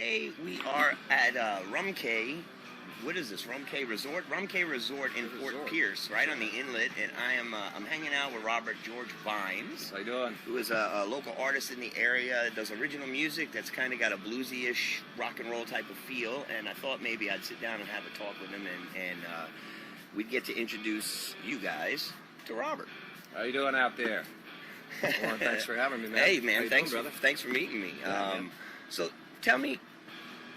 today we are at Rum Cay. What is this? Rum Cay Resort? Rum Cay Resort in Fort Pierce, right on the inlet. And I'm hanging out with Robert George Vines. How you doing? Who is a local artist in the area, does original music that's kind of got a bluesy-ish rock and roll type of feel. And I thought maybe I'd sit down and have a talk with him, and we'd get to introduce you guys to Robert. How you doing out there? Well, thanks for having me, man. Hey, man, thanks for meeting me. Yeah, so tell me,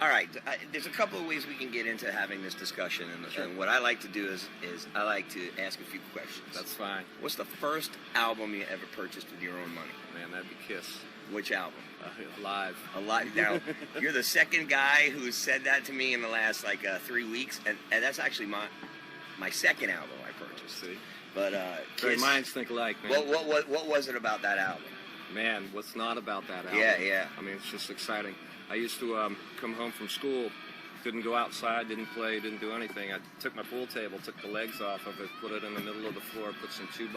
all right, there's a couple of ways we can get into having this discussion, and what I like to do is I like to ask a few questions. That's fine. What's the first album you ever purchased with your own money? Man, that'd be Kiss. Which album? Live. Alive. Now, you're the second guy who said that to me in the last 3 weeks, and that's actually my second album I purchased. See? But Great Kiss, minds think alike, man. what was it about that album? Man, what's not about that album? Yeah. I mean, it's just exciting. I used to come home from school, didn't go outside, didn't play, didn't do anything. I took my pool table, took the legs off of it, put it in the middle of the floor, put some 2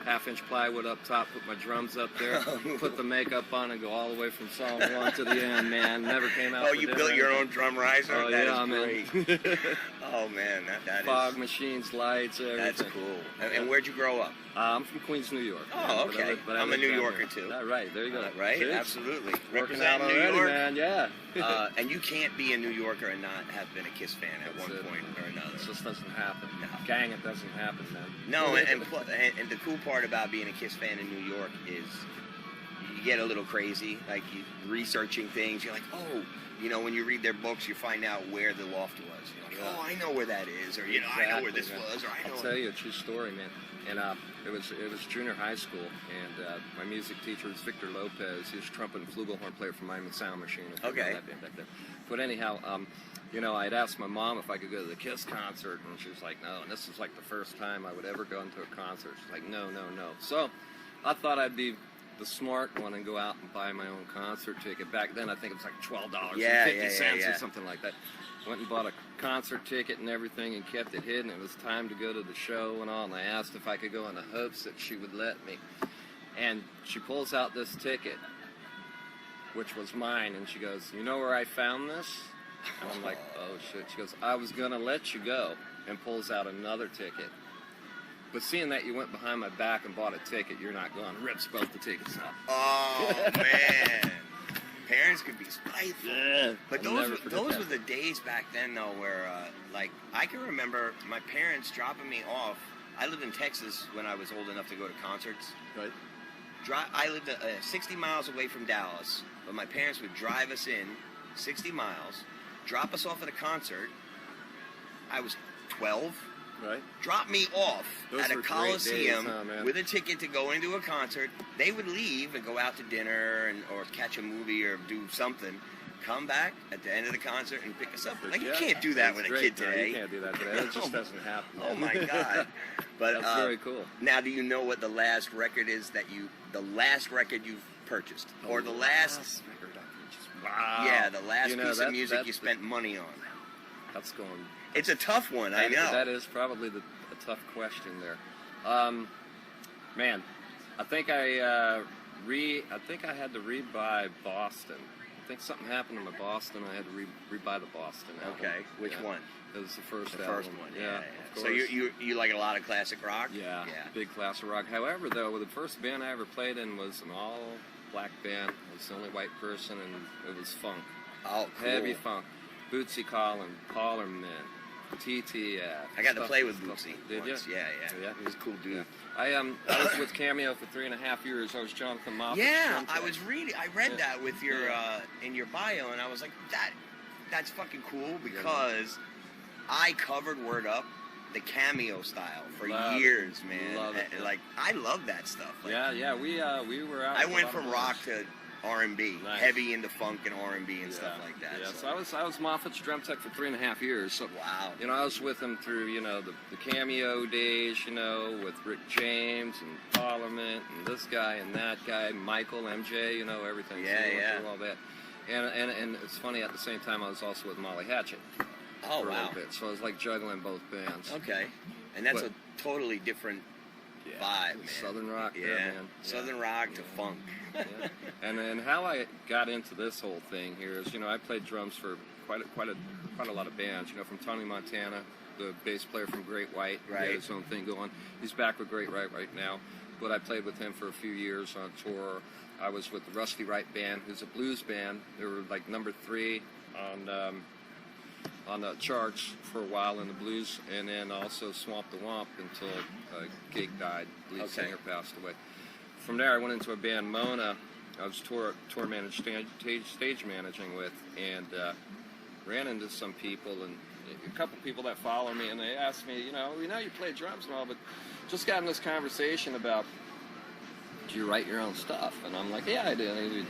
half-inch plywood up top, put my drums up there, put the makeup on, and go all the way from song 1 to the end, man. Never came out. Oh, you built your own drum riser? Oh, That yeah, is great. man. Oh, man, that Fog is... machines, lights, everything. That's cool. And where'd you grow up? I'm from Queens, New York. Oh, man, okay. but I I'm a live New down Yorker, here. too. Right, there you go. Right, See? absolutely. Working out Represent New already, York. man, yeah. And you can't be a New Yorker and not have been a Kiss fan at That's one it. point or another. It just doesn't happen. No. Gang, it doesn't happen, man. No, and the cool part about being a Kiss fan in New York is you get a little crazy, like you researching things. You're like, oh, when you read their books, you find out where the loft was. You're like, oh, I know where that is, or I know where this was, or I know. I'll tell you a true story, man. And it was junior high school, and my music teacher was Victor Lopez. He was a trumpet and flugelhorn player for Miami Sound Machine. Okay. That band back then. But anyhow, I'd asked my mom if I could go to the Kiss concert, and she was like, no. And this was like the first time I would ever go into a concert. She's like, no. So I thought I'd be the smart one and go out and buy my own concert ticket. Back then, I think it was like $12.50 or something like that. Went and bought a concert ticket and everything and kept it hidden. It was time to go to the show and all, and I asked if I could go in the hopes that she would let me. And she pulls out this ticket, which was mine, and she goes, you know where I found this? And I'm like, oh shit. She goes, I was going to let you go, and pulls out another ticket. But seeing that you went behind my back and bought a ticket, you're not going. Rips both the tickets out. Oh, man. Parents could be spiteful. Yeah. But those were the days back then, though, where, I can remember my parents dropping me off. I lived in Texas when I was old enough to go to concerts. Right. I lived 60 miles away from Dallas, but my parents would drive us in 60 miles, drop us off at a concert. I was 12. Right. Drop me off Those at a were great Coliseum days, huh, man? with a ticket to go into a concert. They would leave and go out to dinner or catch a movie or do something. Come back at the end of the concert and pick us up. Like, you can't do that with a kid today. No, you can't do that today. It just doesn't happen. Oh my God! But that's very cool. Now, do you know what the last record is the last record you've purchased, or the last record I purchased? Wow. Yeah, the last piece of music you spent money on. That's going. It's a tough one, I know. That is probably a tough question there. Man, I think I had to rebuy Boston. I think something happened to my Boston. I had to rebuy the Boston album. Okay, which one? It was the first The album. first one, Yeah. So you like a lot of classic rock? Yeah, big classic rock. However, though, the first band I ever played in was an all-black band. I was the only white person, and it was funk. Oh, cool. Heavy funk. Bootsy Collins, Parliament, TTF. I got to play with Bootsy Did once. you? Yeah. He was a cool dude. Yeah. I was with Cameo for 3.5 years. I was Jonathan Moffat. Yeah, I read that with your in your bio, and I was like, that's fucking cool because I covered Word Up the Cameo style for years, man. Love it. Like, I love that stuff. Like, we were out. I went from rock to R&B, Nice. heavy into funk and R&B and stuff like that. Yeah, so I was Moffat's drum tech for 3.5 years. So wow. I was with him through the Cameo days, with Rick James and Parliament and this guy and that guy, Michael, MJ, everything. Yeah. Through all that. And it's funny, at the same time I was also with Molly Hatchet. Oh, for a wow. little bit. So I was like juggling both bands. Okay. And that's a totally different vibe, man. Southern rock, Yeah, there, man. Southern rock to funk. Yeah. And how I got into this whole thing here is, I played drums for quite a lot of bands. From Tony Montana, the bass player from Great White, he had Right. his own thing going. He's back with Great White right now, but I played with him for a few years on tour. I was with the Rusty Wright Band, who's a blues band. They were like number 3 on the charts for a while in the blues, and then also Swamp the Womp until Gig died. Lead Okay. singer passed away. From there, I went into a band, Mona. I was tour stage managing with, and ran into some people, and a couple people that follow me, and they asked me, you play drums and all, but just got in this conversation about, do you write your own stuff? And I'm like, yeah, I do. And we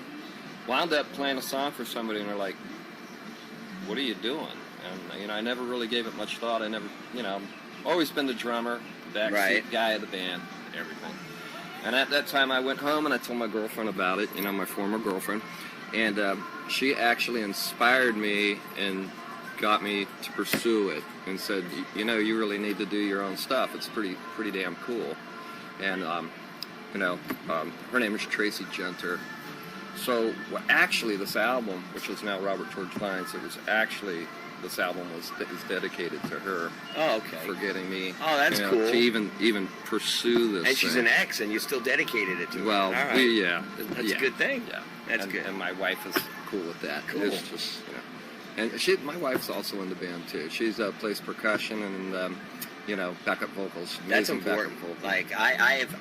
wound up playing a song for somebody, and they're like, what are you doing? And, I never really gave it much thought. I never, always been the drummer, backseat Right. guy of the band, everything. And at that time, I went home and I told my girlfriend about it, my former girlfriend. And she actually inspired me and got me to pursue it and said, you really need to do your own stuff. It's pretty damn cool. And, her name is Tracy Genter. So, actually, this album, which is now Robert George Vines, this album is dedicated to her. Oh, okay. For getting me. Oh, that's cool. To even pursue this. And she's thing. an ex, and you still dedicated it to her. Well, All right. That's a good thing. Yeah, That's good. And my wife is cool with that. Cool. It's just, and my wife's also in the band too. She's plays percussion and backup vocals. That's amazing important. backup vocals. Like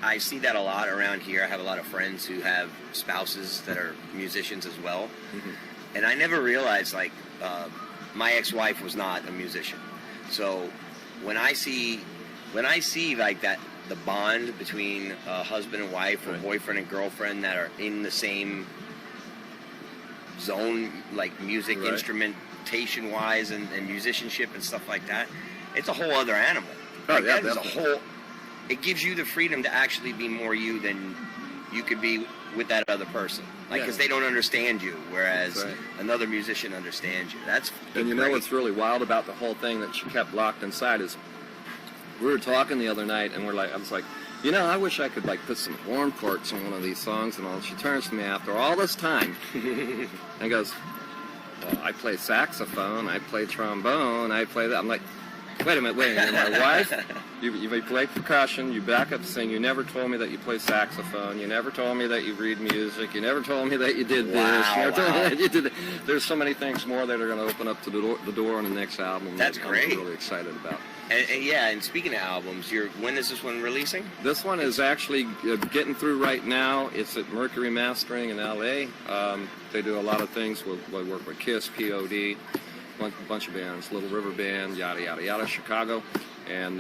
I see that a lot around here. I have a lot of friends who have spouses that are musicians as well, and I never realized my ex-wife was not a musician. So when I see like that, the bond between husband and wife or Right. boyfriend and girlfriend that are in the same zone, like music Right. instrumentation wise and musicianship and stuff like that, it's a whole other animal. Oh, Like, yeah, that is a definitely. whole. It gives you the freedom to actually be more you than you could be with that other person. Like, Yeah. because they don't understand you, whereas That's right. another musician understands you. That's And great. what's really wild about the whole thing that she kept locked inside is we were talking the other night and I was like, I wish I could put some horn parts on one of these songs and all. And she turns to me after all this time and goes, well, I play saxophone, I play trombone, I play that. I'm like, wait a minute, my wife, you play percussion, you back up sing, you never told me that you play saxophone, you never told me that you read music, you never told me that you did this, Wow, you never told me wow. that you did that. There's so many things more that are going to open up to the door on the next album. That's that great. I'm really excited about. And speaking of albums, when is this one releasing? This one is actually getting through right now. It's at Mercury Mastering in LA. They do a lot of things. We work with Kiss, POD, bunch of bands, Little River Band, yada yada yada, Chicago, and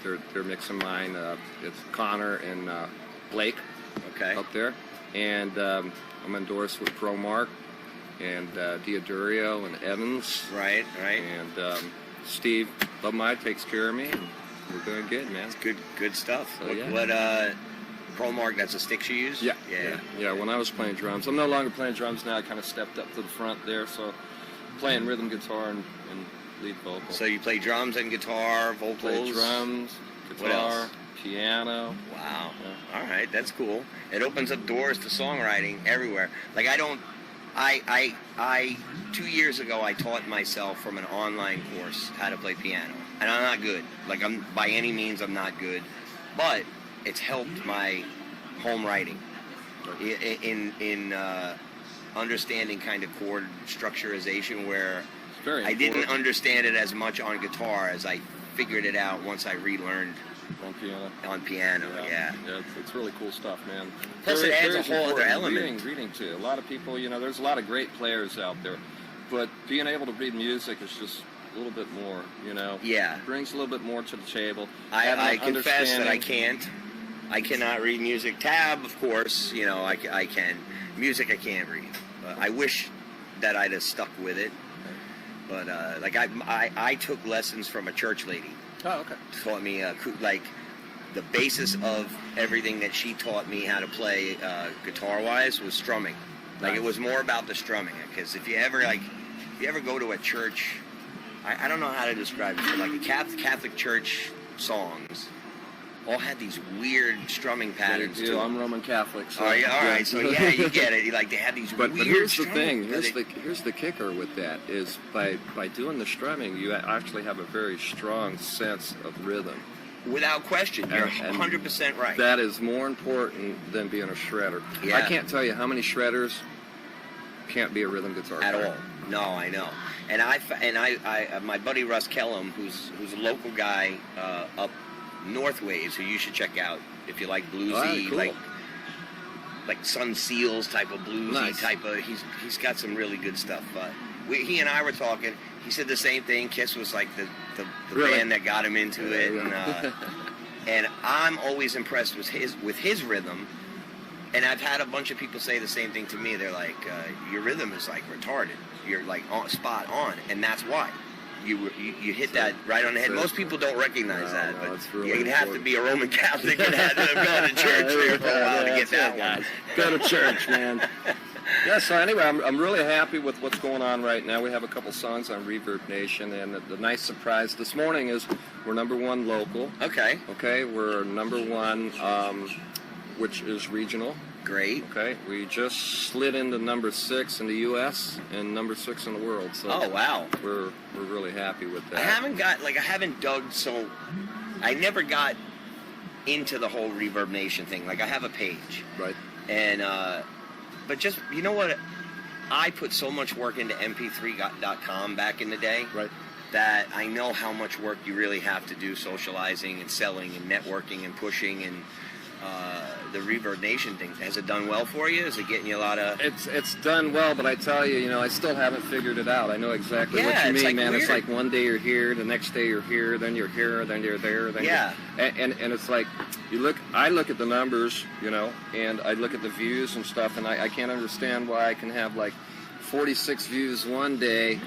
they're mixing mine. It's Connor and Blake Okay. up there, and I'm endorsed with ProMark and Diodurio and Evans, Right. and Steve Lovemide takes care of me. And we're doing good, man. Good stuff. So, What, yeah. what ProMark? That's the sticks you use? Yeah. Yeah. When I was playing drums, I'm no longer playing drums now. I kind of stepped up to the front there, so playing rhythm guitar and lead vocal. So you play drums and guitar, vocals. Play drums, What guitar, else? piano. Wow. Yeah. All right, that's cool. It opens up doors to songwriting everywhere. Like I 2 years ago I taught myself from an online course how to play piano, and I'm not good. Like by any means I'm not good, but it's helped my home writing in understanding kind of chord structurization where It's very I didn't important understand it as much on guitar as I figured it out once I relearned on piano. on piano. Yeah. It's really cool stuff, man. Plus it adds a whole other important. element. Reading too. A lot of people, there's a lot of great players out there, but being able to read music is just a little bit more, Yeah. brings a little bit more to the table. I Having confess that I understanding- can't. I cannot read music. Tab, of course, I can. Music, I can't read. I wish that I'd have stuck with it. But I took lessons from a church lady. Oh, okay. Taught me the basis of everything that she taught me how to play guitar wise was strumming. It was more about the strumming. Because if you ever go to a church, I don't know how to describe it, but like a Catholic church songs, all had these weird strumming patterns They to do. them. I'm Roman Catholic. So Oh, yeah, all right. So yeah, you get it. Like they have these But weird. here's the strumming thing. Here's the kicker with that is by doing the strumming, you actually have a very strong sense of rhythm. Without question, you're And 100% right. That is more important than being a shredder. Yeah. I can't tell you how many shredders can't be a rhythm guitar At player. all. No, I know. And my buddy Russ Kellum, who's a local guy up Northways, who you should check out if you like bluesy, All right, cool. like Sun Seals type of bluesy Nice. type of. He's got some really good stuff. But he and I were talking. He said the same thing. Kiss was like the Really? band that got him into it, and I'm always impressed with his rhythm. And I've had a bunch of people say the same thing to me. They're like, your rhythm is like retarded. You're like spot on, and that's why. You hit that right on the head. Most people don't recognize that, no, but it's really you'd have to important. be a Roman Catholic and have to have gone to church there for a while to get that one. Go to church, man. Yeah, so anyway, I'm really happy with what's going on right now. We have a couple songs on Reverb Nation, and the nice surprise this morning is we're #1 local. Okay, Okay, we're #1, which is regional. great. Okay, we just slid into #6 in the U.S. and #6 in the world. So Oh wow. we're really happy with that. I haven't dug so. I never got into the whole Reverb Nation thing. Like I have a page, Right. and but just you know what, I put so much work into mp3.com back in the day. Right. That I know how much work you really have to do socializing and selling and networking and pushing and the Reverb Nation thing. Has it done well for you? Is it getting you a lot of... It's done well, but I tell you, I still haven't figured it out. I know exactly what Yeah, you it's mean, like man. It's weird. like one day you're here, the next day you're here, then you're here, then you're there, then Yeah. and it's like I look at the numbers, and I look at the views and stuff, and I can't understand why I can have like 46 views one day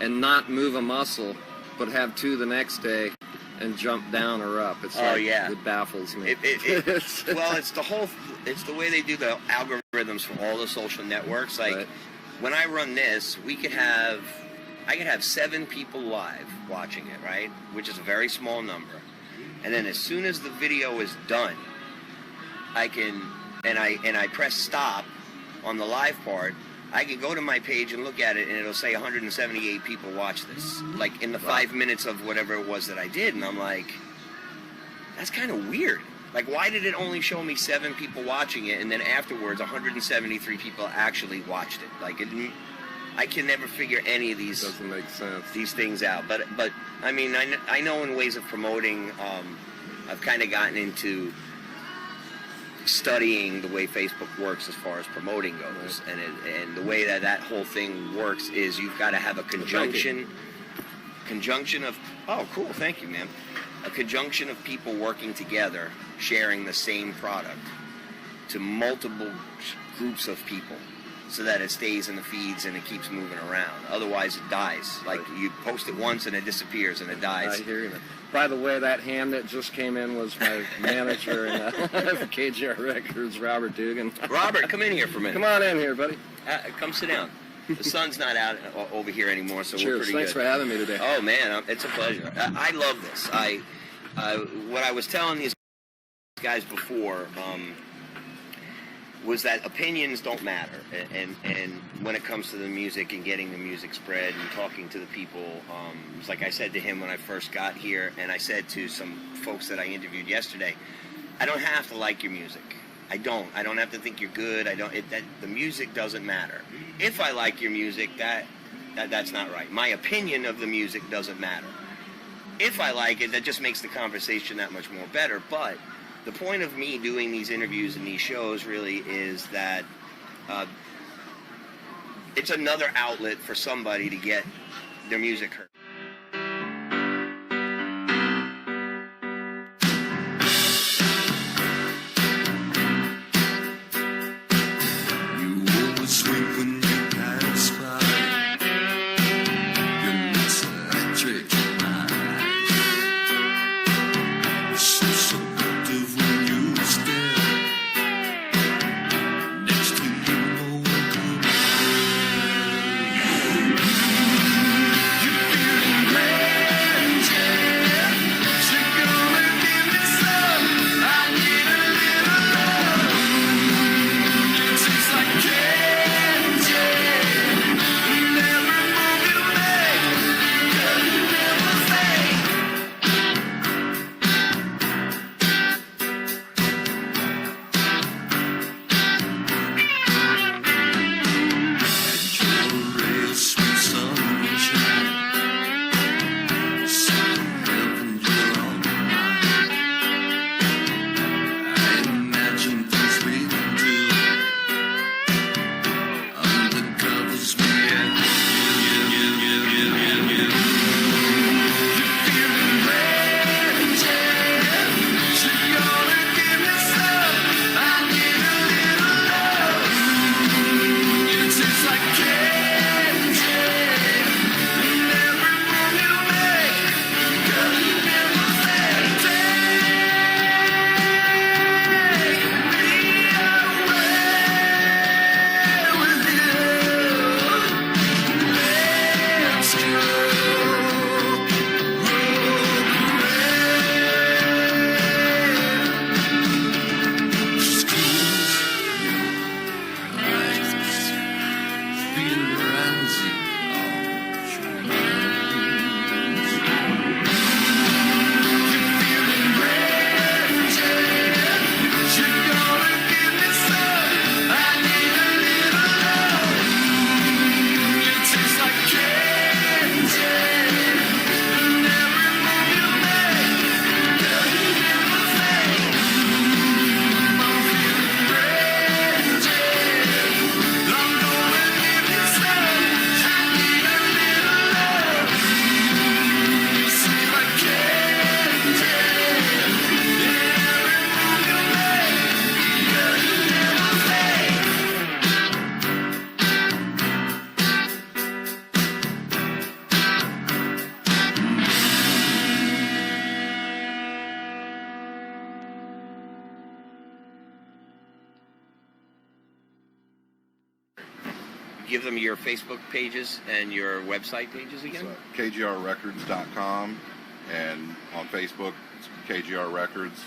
and not move a muscle, but have 2 the next day and jump down or up. It's Oh, like, yeah. it baffles me. Well, it's the way they do the algorithms for all the social networks. Like Right. when I run this, I could have 7 people live watching it, right? Which is a very small number. And then as soon as the video is done, I press stop on the live part, I can go to my page and look at it, and it'll say 178 people watch this, like in the 5 minutes of whatever it was that I did, and I'm like, that's kind of weird. Like, why did it only show me 7 people watching it, and then afterwards 173 people actually watched it? Like, I can never figure any of these Doesn't make sense. these things out. But I mean, I know in ways of promoting, I've kind of gotten into studying the way Facebook works as far as promoting goes, and the way that whole thing works is you've got to have a conjunction of, oh cool, thank you, man, a conjunction of people working together, sharing the same product to multiple groups of people, so that it stays in the feeds and it keeps moving around. Otherwise, it dies. Like you post it once and it disappears and it dies. I hear you. By the way, that hand that just came in was my manager in KJR Records, Robert Dugan. Robert, come in here for a minute. Come on in here, buddy. Come sit down. The sun's not out over here anymore, so we're Cheers. pretty Thanks good. for having me today. Oh man, it's a pleasure. I love this. What I was telling these guys before was that opinions don't matter, and when it comes to the music and getting the music spread and talking to the people, it's like I said to him when I first got here, and I said to some folks that I interviewed yesterday, I don't have to like your music. I don't have to think you're good. The music doesn't matter. If I like your music, that's not right. My opinion of the music doesn't matter. If I like it, that just makes the conversation that much more better. But the point of me doing these interviews and these shows really is that it's another outlet for somebody to get their music heard. You give them your Facebook pages and your website pages again? So, KGRRecords.com, and on Facebook, it's KGR Records.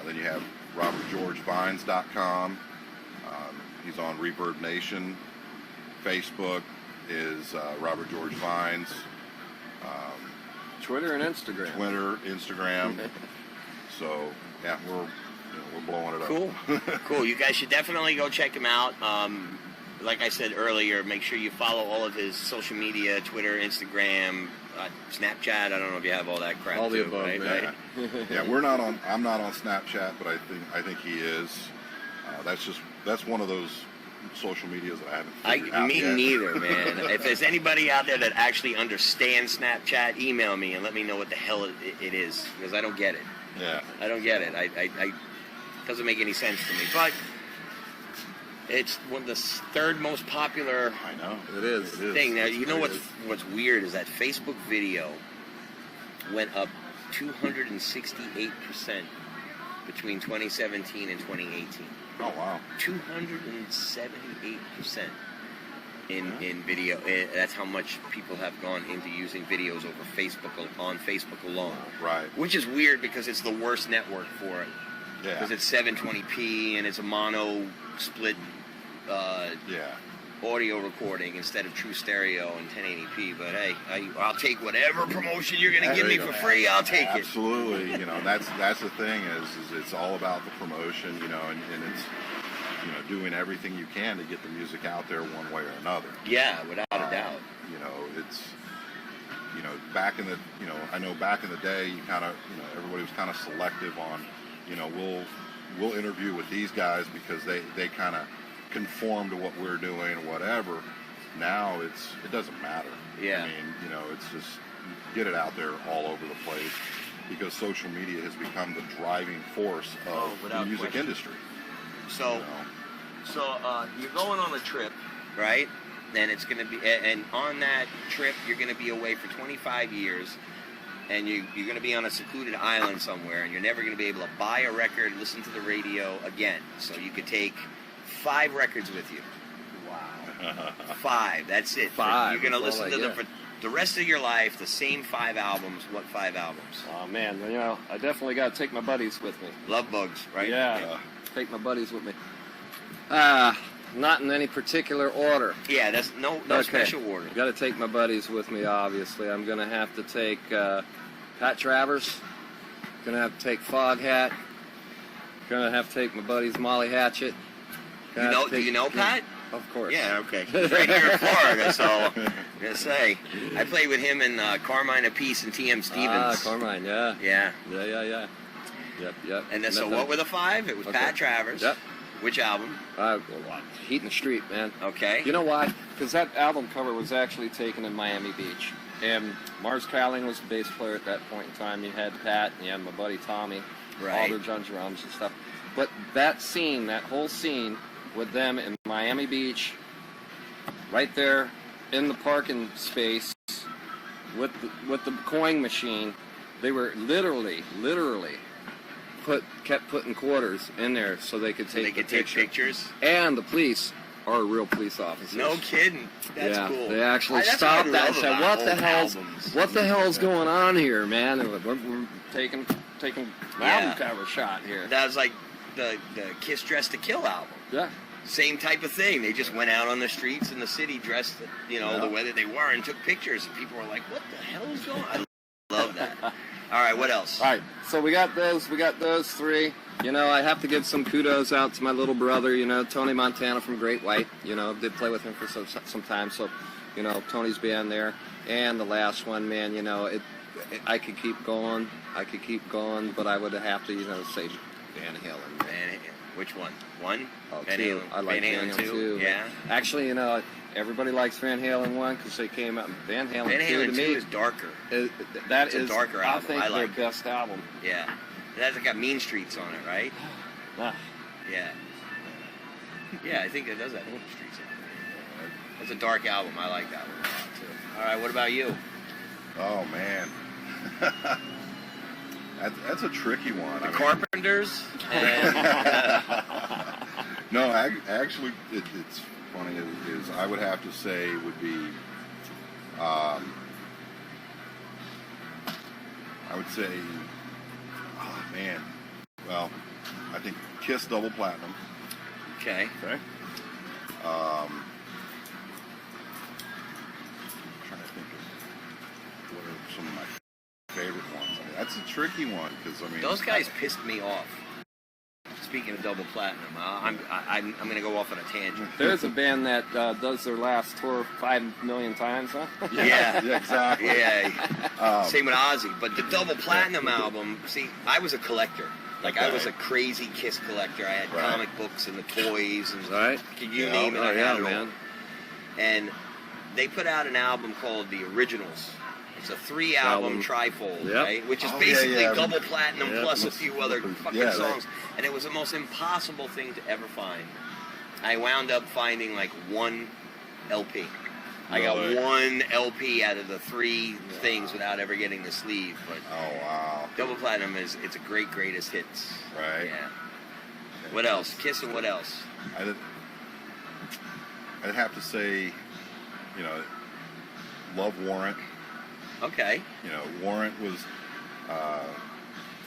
Then you have RobertGeorgeVines.com. He's on Reverb Nation. Facebook is Robert George Vines. Twitter and Instagram. Instagram. So yeah, we're blowing it up. Cool. Cool. You guys should definitely go check him out. Like I said earlier, make sure you follow all of his social media, Twitter, Instagram, Snapchat. I don't know if you have all that crap. All the too, above, right? yeah. Right? Yeah, I'm not on Snapchat, but I think he is. That's one of those social medias that I haven't figured out Me yet. neither, man. If there's anybody out there that actually understands Snapchat, email me and let me know what the hell it is, because I don't get it. Yeah. I don't get it. I doesn't make any sense to me. But it's one of the third most popular I know. It is. thing. Now, It's you know crazy. what's weird is that Facebook video went up 268% between 2017 and 2018. Oh wow. 278% in video. That's how much people have gone into using videos over Facebook, on Facebook alone. Right. Which is weird because it's the worst network for it. Yeah. Because it's 720p and it's a mono split Yeah. audio recording instead of true stereo and 1080p. But hey, I'll take whatever promotion you're going to give There me you for go. free. I'll take it. Absolutely. That's the thing is it's all about the promotion, and it's doing everything you can to get the music out there one way or another. Yeah, without a doubt. It's back in the I know back in the day you kind of everybody was kind of selective on we'll interview with these guys because they kind of conform to what we're doing or whatever. Now it doesn't matter. Yeah. I mean, it's just get it out there all over the place because social media has become the driving force of the without music question. industry. So, you're going on a trip, right? And it's going to be, and on that trip, you're going to be away for 25 years, and you're going to be on a secluded island somewhere, and you're never going to be able to buy a record, listen to the radio again. So you could take 5 records with you. Wow. 5. That's it. 5, You're going to that's all listen to I them get. for the rest of your life, the same 5 albums. What 5 albums? Oh man, I definitely got to take my buddies with me. Love Bugs, right? Yeah. Take my buddies with me. Not in any particular order. Yeah, that's no Okay. special order. Got to take my buddies with me, obviously. I'm going to have to take Pat Travers. Going to have to take Foghat. Going to have to take my buddies Molly Hatchet. Gonna have to Do take- you know Pat? Of course. Yeah, okay. He's right here in Florida, so I'm going to say. I played with him in Carmine Apiece and T.M. Stevens. Carmine, yeah. Yeah. Yeah. Yep. And then, so what were the 5? It was Okay. Pat Travers. Yep. Which album? Heat in the Street, man. Okay. You know why? Because that album cover was actually taken in Miami Beach. And Mars Cowling was the bass player at that point in time. You had Pat, and you had my buddy Tommy, Right. Aldridge on drums and stuff. But that scene, that whole scene with them in Miami Beach, right there in the parking space with the coin machine, they were literally kept putting quarters in there so they could take So they the could take picture. pictures? And the police are real police officers. No kidding. That's yeah, cool. they actually That's what I stopped that and love said, about "What the old hell's albums." going on here, man? And we're taking Yeah. album cover shot here." That was like the Kiss Dress to Kill album. Yeah, Same type of thing. They just went out on the streets in the city dressed, Yeah. the way that they were and took pictures. And people were like, what the hell is going on? I love that. All right, what else? all right. So we got those 3. I have to give some kudos out to my little brother. Tony Montana from Great White. Did play with him for some time. So, Tony's band there. And the last one, man. I could keep going. But I would have to, say Van Halen. Which one? One? Oh, Van 2. Halen. I like Van Halen 2. Yeah. Actually, everybody likes Van Halen 1 because they came out. Van Halen, Van 2 Halen to 2 me is darker. that it's a is darker I album. think I their like it. best album. Yeah. That's got Mean Streets on it, right? Ah, Yeah. Yeah, I think it does have Mean Streets on it. That's a dark album. I like that one a lot, too. All right, what about you? Oh man. That's a tricky one. The Carpenters? And, No, actually, it's funny is I would have to say would be, I would say, oh man, well, I think Kiss Double Platinum. Okay. Okay. Trying to think of what are some of my favorite ones. I mean, that's a tricky one because I mean Those guys pissed me off. Speaking of Double Platinum, I'm going to go off on a tangent. There's a band that does their last tour 5 million times, huh? Yeah. Yeah, exactly. Yeah. Same with Ozzy. But the Double Platinum album, see, I was a collector. Like, I was a crazy Kiss collector. I had Right. comic books and the toys and Right. you name it. Oh, I yeah, had it all. man. And they put out an album called The Originals. It's a 3-album Album. trifold, Yep. right? Which is Oh, basically yeah. Double Platinum Yeah. plus a few other fucking Yeah, songs. And it was the most impossible thing to ever find. I wound up finding like one LP. I got Really? one LP out of the 3 things without ever getting the sleeve. But Oh wow. Double Platinum it's a greatest hits. Right. Yeah. What else? Kiss and what else? I'd have to say, you know, love Warrant. Okay. You know, Warrant was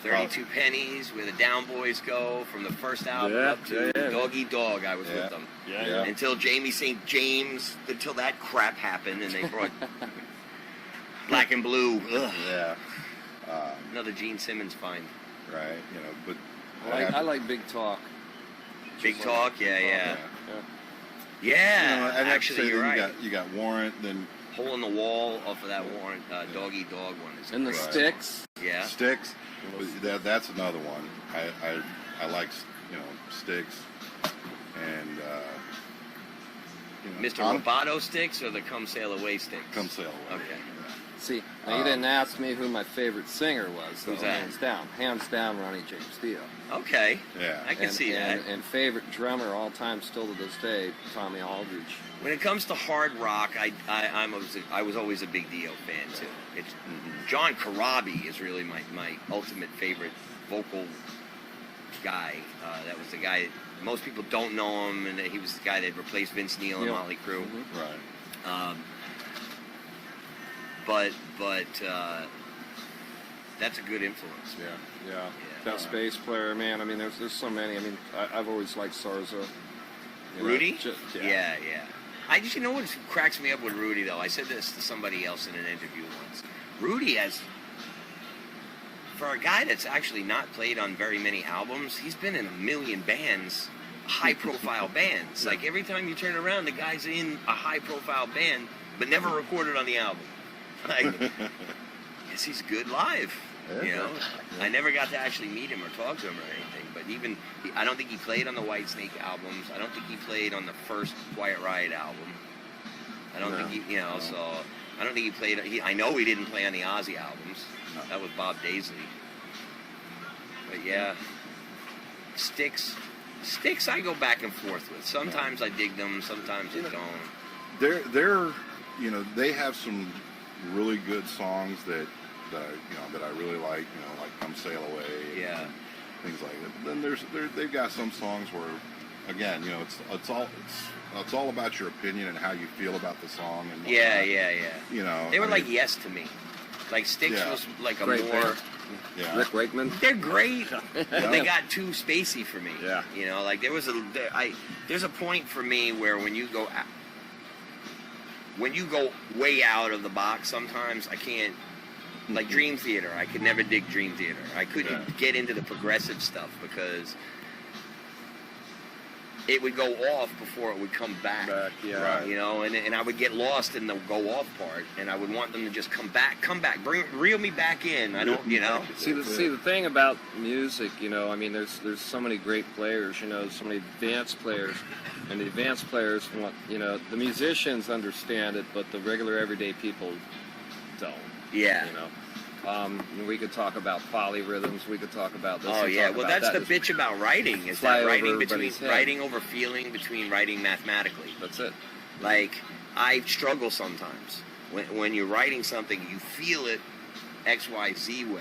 32 Pennies, Where the Down Boys Go, from the first album Yeah, up to yeah. Doggy Dog. I was Yeah. with them. Yeah. Until Jamie St. James, until that crap happened, and they brought Black and Blue. Ugh. Yeah. Another Gene Simmons find. Right. You know, but I like Big Talk. Big Talk, yeah. Yeah. Yeah, You know, I'd have to actually, say you're then right. you got Warrant, then Hole in the Wall off of that Warrant Doggy Dog one. Is And the great. Sticks. Yeah. Sticks. That's another one. I like, you know, Sticks, and you know, Mr. Roboto Sticks or the Come Sail Away Sticks? Come Sail Away. Okay. See, now you didn't ask me who my favorite singer was. Who's though, that? Hands down, Ronnie James Dio. Okay. Yeah. I can see that. And favorite drummer all time, still to this day, Tommy Aldridge. When it comes to hard rock, I was always a big Dio fan too. It's John Corabi is really my ultimate favorite vocal guy. That was the guy. Most people don't know him, and he was the guy that replaced Vince Neil and Yeah. Motley Crue. Mhm. Right. But that's a good influence. Yeah. Yeah. Best bass player, man. I mean, there's so many. I mean, I've always liked Sarza. You know, Rudy? yeah. Yeah. I just, you know what cracks me up with Rudy, though? I said this to somebody else in an interview once. Rudy has, for a guy that's actually not played on very many albums, he's been in a million bands, high-profile bands. Like, every time you turn around, the guy's in a high-profile band, but never recorded on the album. Like, guess he's good live. Yeah. You know, I never got to actually meet him or talk to him or anything. But even, I don't think he played on the Whitesnake albums. I don't think he played on the first Quiet Riot album. I don't think he, you know, so I don't think he played. I know he didn't play on the Ozzy albums. That was Bob Daisley. But yeah, Styx, I go back and forth with. Sometimes I dig them, sometimes I don't. They're you know, they have some really good songs that I really like, you know, like Come Sail Away, Yeah. and things like that. But then they've got some songs where, again, you know, it's all about your opinion and how you feel about the song and whatnot. Yeah. You know, They were I like mean, Yes to me. Like Styx Yeah. was like a Great more. band. yeah. Rick Wakeman. They're great, but Yeah. they got too spacey for me. Yeah. You know, like there's a point for me where when you go way out of the box, sometimes I can't. Like Dream Theater, I could never dig Dream Theater. I couldn't get into the progressive stuff because it would go off before it would come back. Yeah. Right. You know, and I would get lost in the go off part, and I would want them to just come back, reel me back in. I don't, you know. See the thing about music, you know, I mean, there's so many great players, you know, so many advanced players, and the advanced players want, you know, the musicians understand it, but the regular everyday people don't. Yeah. You know, we could talk about polyrhythms. We could talk about this. Oh and yeah, talk well about that's that. the bitch about writing is fly that over writing everybody's head. writing over feeling between writing mathematically. That's it. Like I struggle sometimes when you're writing something, you feel it X Y Z way,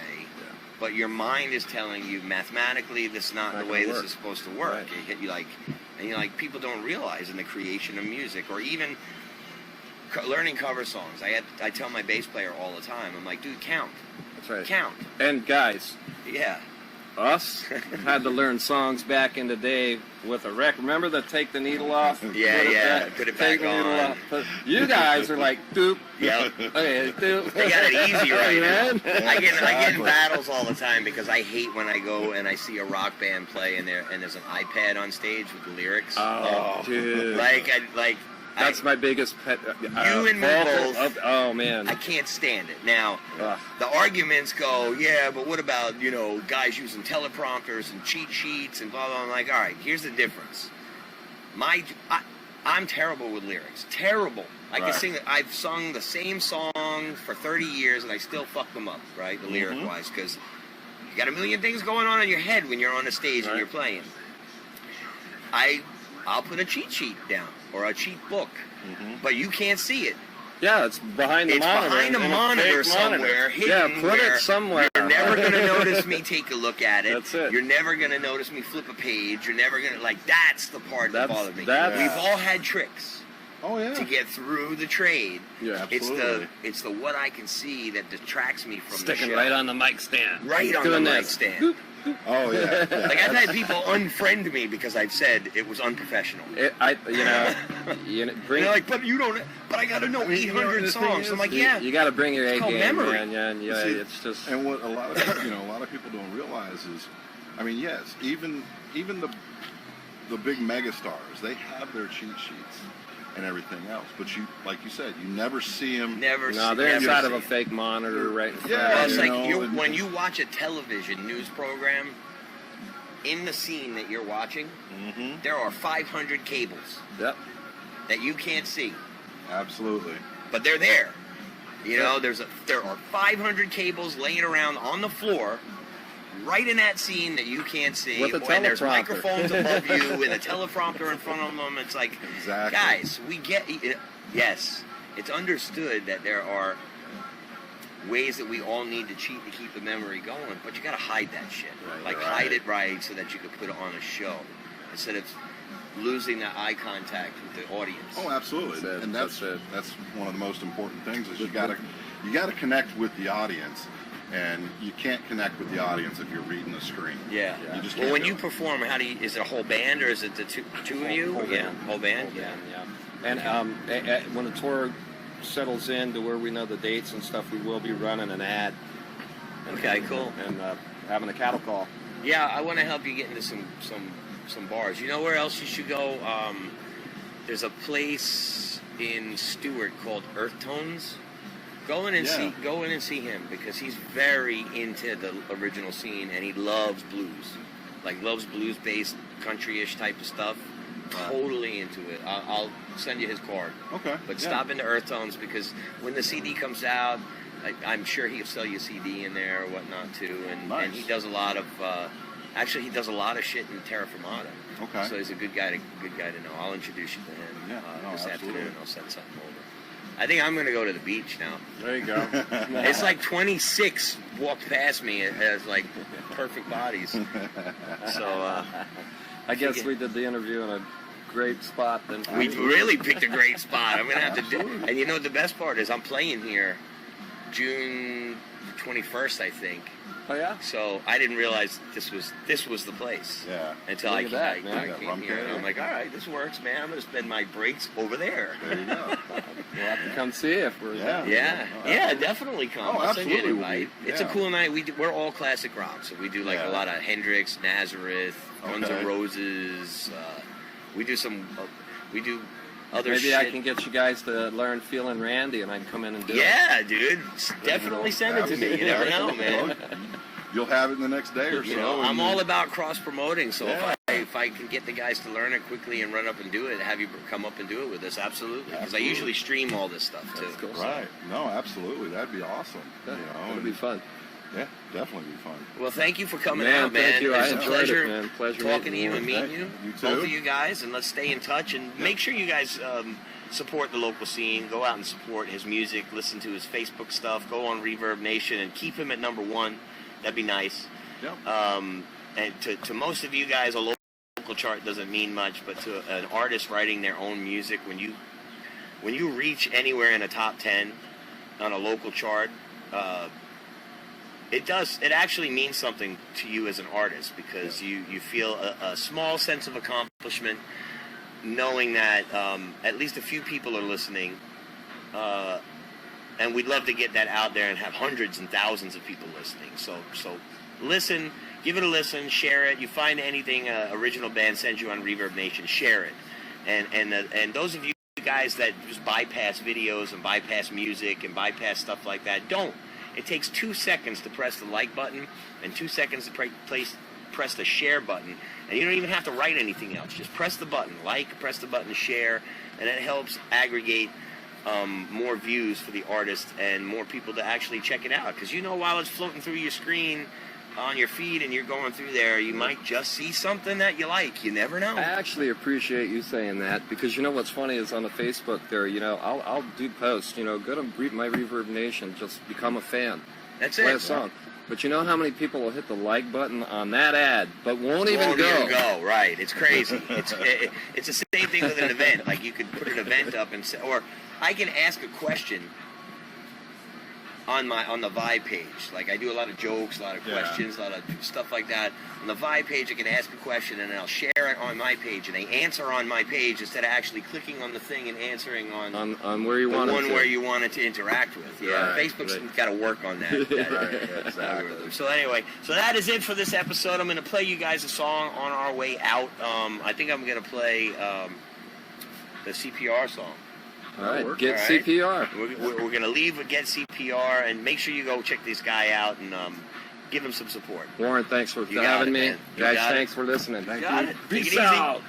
but your mind is telling you mathematically this is not Not the way gonna this work. is supposed to work. Right. You like, And like people don't realize in the creation of music, or even learning cover songs. I tell my bass player all the time. I'm like, dude, count. That's right. Count. And guys, Yeah. us had to learn songs back in the day with a record. Remember the take the needle off? Yeah. Put it back take the needle on. off. You guys are like, doop. Yep. Okay, doop. They got it easy right now. Man. I get in Exactly. battles all the time because I hate when I go and I see a rock band play and there's an iPad on stage with the lyrics. Oh, dude. That's my biggest pet. You and me both. Oh, man. I can't stand it. Now, Ugh. the arguments go, yeah, but what about, guys using teleprompters and cheat sheets and blah, blah. I'm like, all right, here's the difference. I'm terrible with lyrics. Terrible. I've sung the same song for 30 years and I still fuck them up, right? The lyric-wise, because you got a million things going on in your head when you're on the stage and you're playing. I'll put a cheat sheet down or a cheat book, but you can't see it. Yeah, it's behind the It's monitor. behind a in monitor fake somewhere, hidden. Yeah, put where it somewhere. You're never going to notice me take a look at it. That's it. You're never going to notice me flip a page. You're never going to, that's the part that bothers me. that's- We've all had tricks Oh yeah. to get through the trade. Yeah, absolutely. It's the what I can see that detracts me from Sticking the show. right on the mic stand. Right on Doing the mic this. stand. Oh yeah. Like I've had people unfriend me because I've said it was unprofessional. Bring. They're like, but I got to know 800 the thing songs. is, I'm like, You, yeah. you got to bring your A called game, memory. man. Yeah, and yeah, See, it's just. And what a lot of people don't realize is, I mean, yes, even the big megastars, they have their cheat sheets and everything else, but like you said, you never see them. Never. No, see- they're never inside of see a it. fake monitor right in front Yeah, Well, of it's you. like and- when you watch a television news program, in the scene that you're watching, there are 500 cables Yep. that you can't see, Absolutely. but they're there. There are 500 cables laying around on the floor, right in that scene that you can't see. With a And there's teleprompter. microphones above you and a teleprompter in front of them. It's like, Exactly. guys, we get. Yes, it's understood that there are ways that we all need to cheat to keep the memory going, but you got to hide that shit. Right. Hide it right so that you can put it on a show instead of losing that eye contact with the audience. Oh, absolutely. That's it. And That's it. that's one of the most important things is you gotta connect with the audience, and you can't connect with the audience if you're reading the screen. Yeah. You just Well, can't when do you it. perform, is it a whole band or is it the two of you? Whole Yeah, band. whole band. Yeah. And when the tour settles in to where we know the dates and stuff, we will be running an ad. Okay, cool. And having a cattle call. Yeah, I want to help you get into some bars. You know where else you should go? There's a place in Stewart called Earth Tones. Go in and see him because he's very into the original scene and he loves blues, loves blues-based country-ish type of stuff. Totally into it. I'll send you his card. Okay. But yeah. stop into Earth Tones because when the CD comes out, I'm sure he'll sell you a CD in there or whatnot too. And Nice. he does a lot of he does a lot of shit in Terra Firmata. Okay. So he's a good guy to know. I'll introduce you to him Yeah, no, this absolutely. afternoon. I'll send something over. I think I'm gonna go to the beach now. There you go. It's like 26 walked past me. It has perfect bodies. So I guess we did the interview in a great spot then. we really picked a great spot. I'm gonna have to do. And you know what the best part is? I'm playing here June 21st, I think. Oh yeah. So I didn't realize this was the place. Yeah. Until Look at that, man. I Got came rum here and can. I'm like, all right, this works, man. I'm gonna spend my breaks over there. There you go. We'll have to come see if we're Yeah. Yeah, definitely come. Oh, I'll send you an absolutely. invite. It's a Yeah. cool night. We're all classic rock, so we do Yeah. a lot of Hendrix, Nazareth, Guns Okay. N' Roses. We do other Maybe shit. I can get you guys to learn Feeling Randy and I can come in and do it. Yeah, dude. Definitely send it to me. You never know, man. You'll have it in the next day or so. You know, I'm and all then- about cross promoting. So Yeah. if I can get the guys to learn it quickly and run up and do it, have you come up and do it with us, absolutely. Because I Absolutely. usually stream all this stuff too. That's cool. Right. No, absolutely. That'd be awesome. Yeah, You know, it'll be and- fun. Yeah, definitely be fun. Well, thank you for coming Man, out, man. thank you. I It's a enjoyed pleasure it, man. Pleasure talking to meeting you you. and meeting Thank you. you, too. Both of you guys, and let's stay in touch and make sure you guys support the local scene. Go out and support his music. Listen to his Facebook stuff. Go on Reverb Nation and keep him at number one. That'd be nice. Yep. And to most of you guys, a local local chart doesn't mean much, but to an artist writing their own music, when you reach anywhere in a top 10 on a local chart, it actually means something to you as an artist, because you feel a small sense of accomplishment knowing that at least a few people are listening, and we'd love to get that out there and have hundreds and thousands of people listening. So listen, give it a listen, share it. You find anything original band sends you on Reverb Nation, share it. And those of you guys that just bypass videos and bypass music and bypass stuff like that, don't. It takes 2 seconds to press the like button and 2 seconds to press the share button, and you don't even have to write anything else. Just press the button, like, press the button, share, and it helps aggregate more views for the artist and more people to actually check it out. Because while it's floating through your screen on your feed and you're going through there, you might just see something that you like. You never know. I actually appreciate you saying that, because what's funny is on the Facebook there, I'll do posts, go to my Reverb Nation, just become a fan. That's play it. a song. But you know how many people will hit the like button on that ad, but won't even go. Right. It's crazy. It's the same thing with an event. Like, you could put an event up and say, or I can ask a question on the Vibe page. Like, I do a lot of jokes, a lot of questions, a lot of stuff like that. On the Vibe page, I can ask a question, and then I'll share it on my page, and they answer on my page instead of actually clicking on the thing and answering on where you want it where you wanted to interact with. Yeah, Right, Facebook's got to work on that. Right, exactly. Algorithm. So anyway, that is it for this episode. I'm going to play you guys a song on our way out. I think I'm going to play the CPR song. All right, work. get All right. CPR. We're going to leave with Get CPR, and make sure you go check this guy out and give him some support. Warren, thanks for You got having it, me. man. You Guys, got it. thanks for listening. Got it. Take it Peace easy. out.